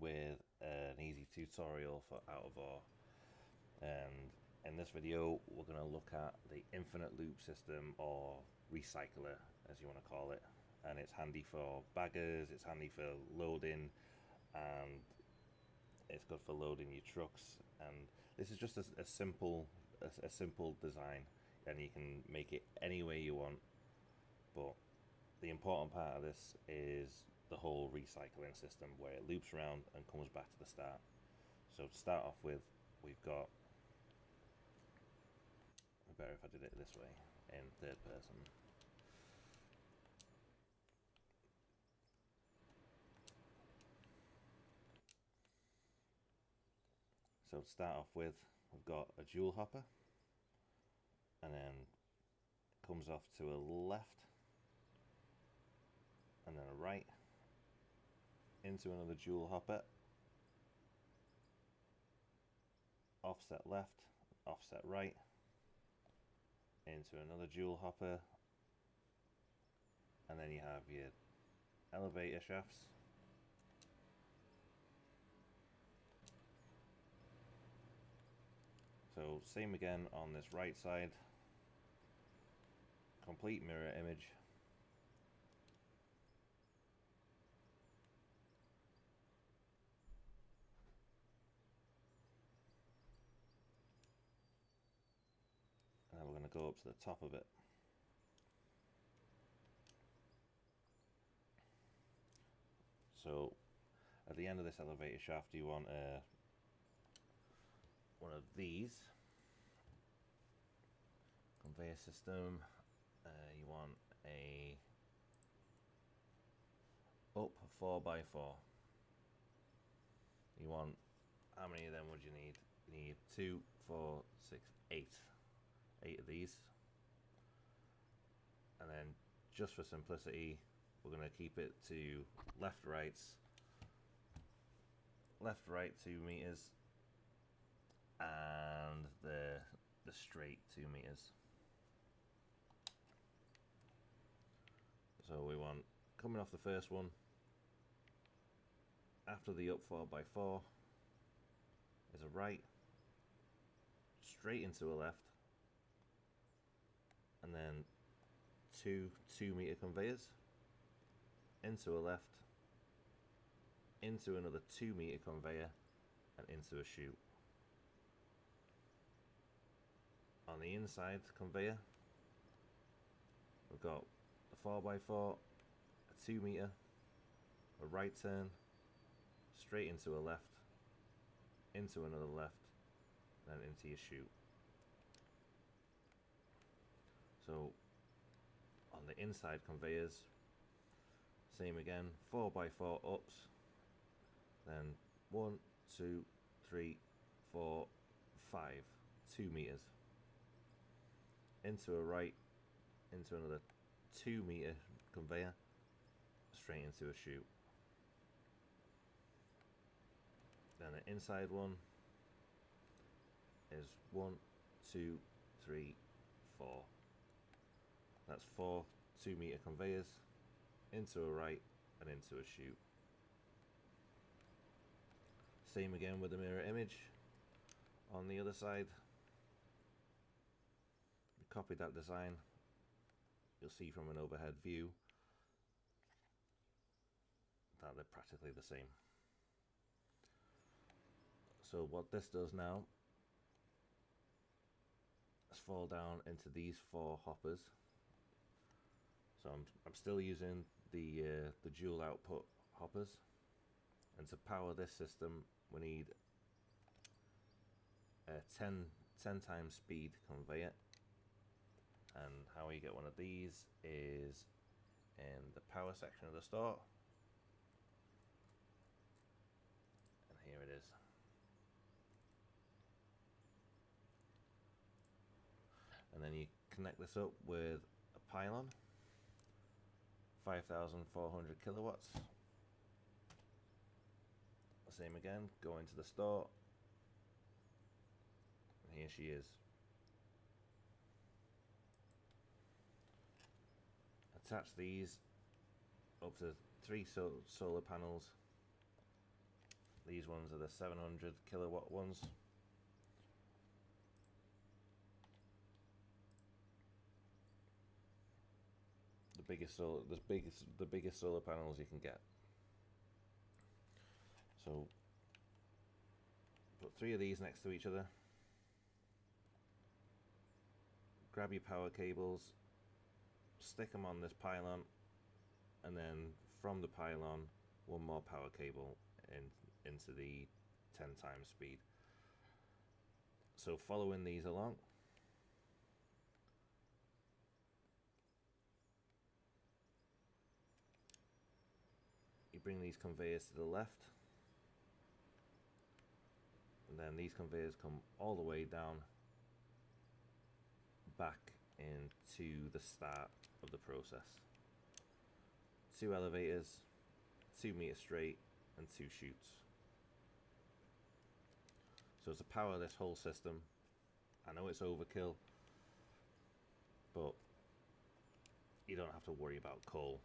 with an easy tutorial for out of ore, and in this video we're going to look at the infinite loop system, or recycler as you want to call it. And it's handy for baggers, it's handy for loading, and it's good for loading your trucks. And this is just a simple design, and you can make it any way you want. But the important part of this is the whole recycling system, where it loops around and comes back to the start. So to start off with, we've got, better if I did it this way in third person. So to start off with, we've got a joule hopper, and then it comes off to a left, and then a right, into another joule hopper, offset left, offset right, into another joule hopper, and then you have your elevator shafts. So same again on this right side, complete mirror image. And then we're going to go up to the top of it. So at the end of this elevator shaft, you want one of these conveyor system. You want a up 4x4. You want, how many of them would you need? You need 2, 4, 6, 8. 8 of these. And then just for simplicity, we're going to keep it to left right 2 meters, and the straight 2 meters. So we want, coming off the first one, after the up 4x4 is a right, straight into a left, and then 2 2-meter conveyors, into a left, into another 2-meter conveyor, and into a chute. On the inside conveyor, we've got a 4x4, a 2-meter, a right turn, straight into a left, into another left, then into your chute. So on the inside conveyors, same again, 4x4 ups, then 1, 2, 3, 4, 5, 2 meters, into a right, into another 2-meter conveyor, straight into a chute. Then the inside one is 1, 2, 3, 4. That's 4 2-meter conveyors, into a right and into a chute. Same again with the mirror image on the other side. We copied that design. You'll see from an overhead view that they're practically the same. So what this does now is fall down into these 4 hoppers. So I'm still using the dual output hoppers, and to power this system we need a 10 times speed conveyor. And how you get one of these is in the power section of the store, and here it is. And then you connect this up with a pylon, 5,400 kilowatts. Same again, go into the store, and here she is. Attach these up to 3 solar panels These ones are the 700 kilowatt ones. The biggest solar panels you can get. So put 3 of these next to each other. Grab your power cables, stick them on this pylon, and then from the pylon, one more power cable into the 10 times speed. So following these along, you bring these conveyors to the left, and then these conveyors come all the way down back into the start of the process. 2 elevators, 2 meters straight, and 2 chutes. So to power this whole system, I know it's overkill, but you don't have to worry about coal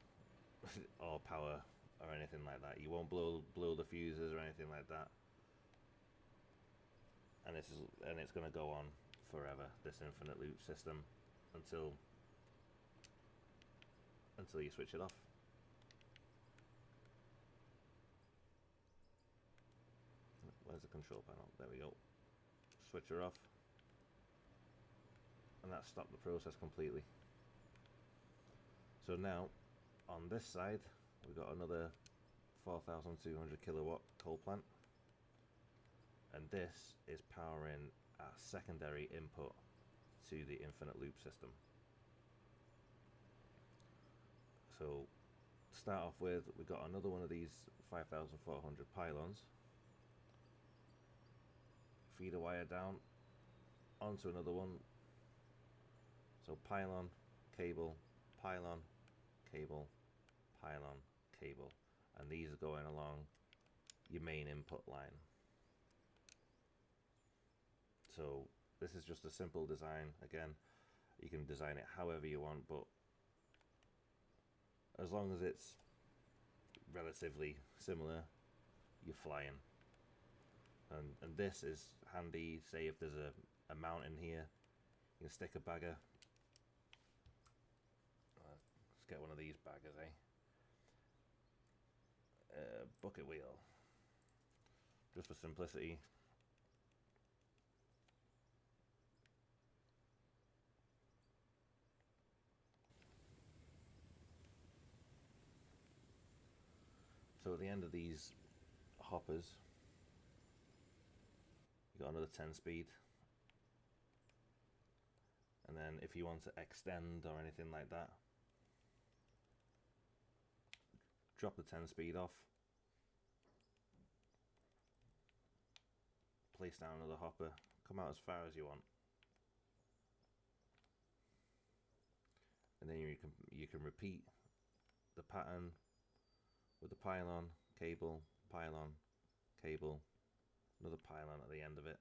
or power or anything like that. You won't blow the fuses or anything like that. And it's going to go on forever, this infinite loop system, until you switch it off. Where's the control panel? There we go. Switch her off, and that stopped the process completely. So now on this side we've got another 4,200 kilowatt coal plant, and this is powering our secondary input to the infinite loop system. So to start off with, we've got another one of these 5,400 pylons. Feed a wire down onto another one. So pylon, cable, pylon, cable, pylon, cable, and these are going along your main input line. So this is just a simple design. Again, you can design it however you want, but as long as it's relatively similar, you're flying. And this is handy. Say if there's a mountain here, you can stick a bagger. Let's get one of these baggers, bucket wheel, just for simplicity. So at the end of these hoppers, you got another 10 speed, and then if you want to extend or anything like that, drop the 10 speed off, place down another hopper, come out as far as you want, and then you can repeat the pattern with the pylon, cable, another pylon at the end of it.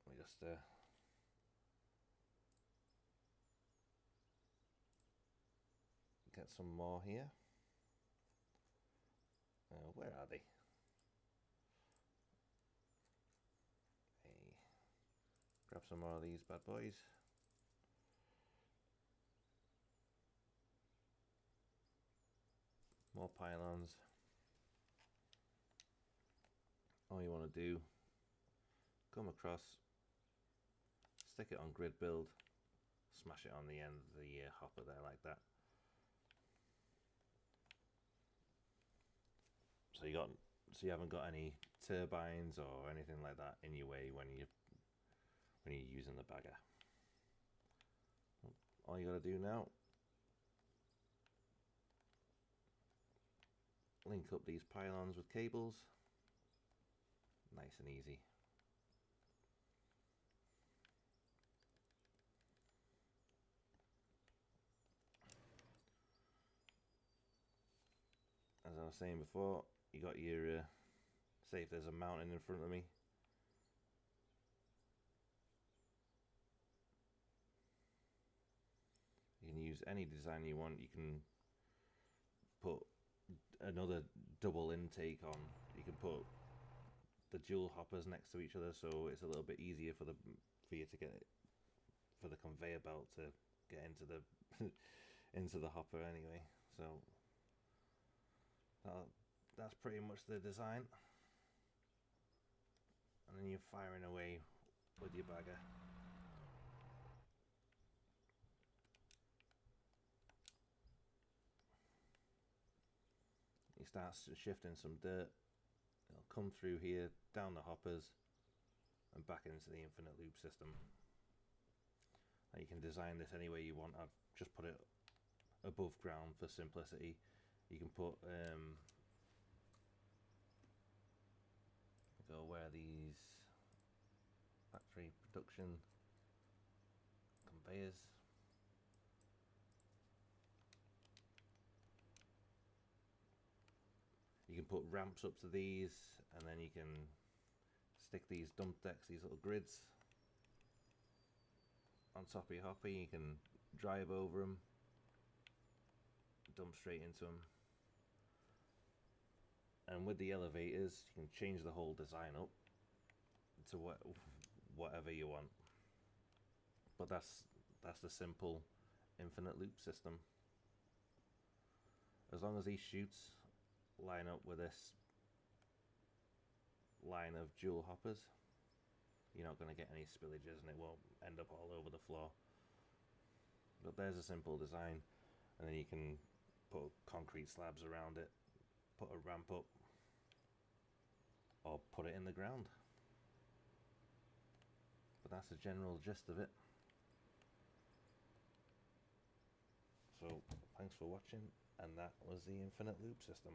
Let me just get some more here. Where are they? Hey, grab some more of these bad boys. More pylons. All you want to do, come across, stick it on grid build, smash it on the end of the hopper there like that. So you haven't got any turbines or anything like that in your way when you're using the bagger. All you got to do now, link up these pylons with cables, nice and easy. As I was saying before, you got your, say if there's a mountain in front of me, you can use any design you want. You can put another double intake on. You can put the dual hoppers next to each other, so it's a little bit easier for you to get it, for the conveyor belt to get into the into the hopper anyway. So that's pretty much the design, and then you're firing away with your bagger. You start shifting some dirt, it'll come through here, down the hoppers, and back into the infinite loop system. And you can design this any way you want. I've just put it above ground for simplicity. You can put where these factory production conveyors. You can put ramps up to these, and then you can stick these dump decks, these little grids, on top of your hopper. You can drive over them, dump straight into them. And with the elevators, you can change the whole design up to whatever you want. But that's the simple infinite loop system. As long as these chutes line up with this line of dual hoppers, you're not going to get any spillages and it won't end up all over the floor. But there's a simple design, and then you can put concrete slabs around it, put a ramp up, or put it in the ground. But that's the general gist of it. So thanks for watching, and that was the infinite loop system.